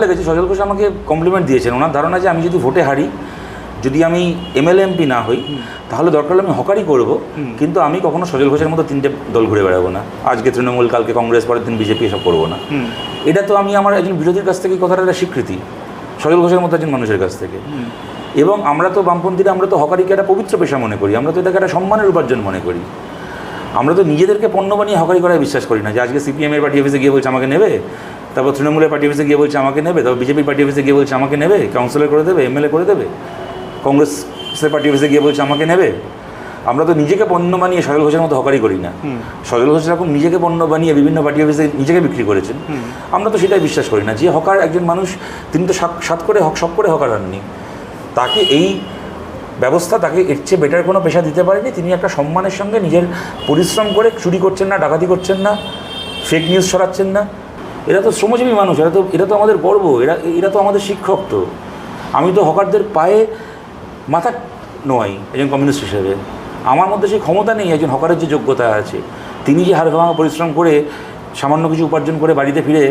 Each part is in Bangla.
লেগেছে সজল ঘোষ আমাকে কমপ্লিমেন্ট দিয়েছেন। ওনার ধারণা যে আমি যদি ভোটে হারি, যদি আমি এমএলএ এমপি না হই, তাহলে দরকার হলে আমি হকারই করব, কিন্তু আমি কখনো সজল ঘোষের মতো 3টে দল ঘুরে বেড়াবো না। আজকে তৃণমূল, কালকে কংগ্রেস, পরের দিন বিজেপি, এসব করবো না। এটা তো আমি আমার একজন বিরোধীর কাছ থেকে কথাটা একটা স্বীকৃতি, সজল ঘোষের মতো একজন মানুষের কাছ থেকে। এবং আমরা তো বামপন্থীরা, আমরা তো হকারিকে একটা পবিত্র পেশা মনে করি, আমরা তো এটাকে একটা সম্মানের উপার্জন মনে করি। আমরা তো নিজেদেরকে পণ্য বানিয়ে হকারি করায় বিশ্বাস করি না, যে আজকে সিপিএমের পার্টি অফিসে গিয়ে বলছে আমাকে নেবে, তারপর তৃণমূলের পার্টি অফিসে গিয়ে বলছে আমাকে নেবে, তারপর বিজেপির পার্টি অফিসে গিয়ে বলছে আমাকে নেবে, কাউন্সিলর করে দেবে, এমএলএ করে দেবে, কংগ্রেসের পার্টি অফিসে গিয়ে বলছে আমাকে নেবে। আমরা তো নিজেকে পণ্য বানিয়ে সজল ঘোষের মতো হকারি করি না। সজল ঘোষ এরকম নিজেকে পণ্য বানিয়ে বিভিন্ন পার্টি অফিসে নিজেকে বিক্রি করেছেন, আমরা তো সেটাই বিশ্বাস করি না। যে হকার একজন মানুষ, তিনি তো সব করে হকার হননি। তাকে এই ব্যবস্থা তাকে এর চেয়ে বেটার কোনো পেশা দিতে পারেনি। তিনি একটা সম্মানের সঙ্গে নিজের পরিশ্রম করে চুরি করছেন না, ডাকাতি করছেন না, ফেক নিউজ ছড়াচ্ছেন না। এরা তো শ্রমজীবী মানুষ, এরা তো আমাদের গর্ব, এরা তো আমাদের শিক্ষক। তো আমি তো হকারদের পায়ে মাথা নোয়াই একজন কমিউনিস্ট হিসেবে। আমার মধ্যে সেই ক্ষমতা নেই একজন হকারের যে যোগ্যতা আছে। তিনি যে হাড় ভাঙা পরিশ্রম করে সামান্য কিছু উপার্জন করে বাড়িতে ফিরে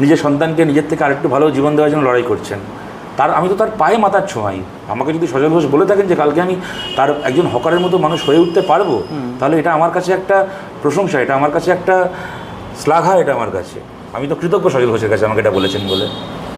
নিজের সন্তানকে নিজের থেকে আরেকটু ভালো জীবন দেওয়ার জন্য লড়াই করছেন, আমি তো তার পায়ে মাথার ছোঁয়াই। আমাকে যদি সজল ঘোষ বলে থাকেন যে কালকে আমি তার একজন হকারের মতো মানুষ হয়ে উঠতে পারবো, তাহলে এটা আমার কাছে একটা প্রশংসা, এটা আমার কাছে একটা শ্লাঘা, এটা আমার কাছে। আমি তো কৃতজ্ঞ সজল ঘোষের কাছে আমাকে এটা বলেছেন বলে।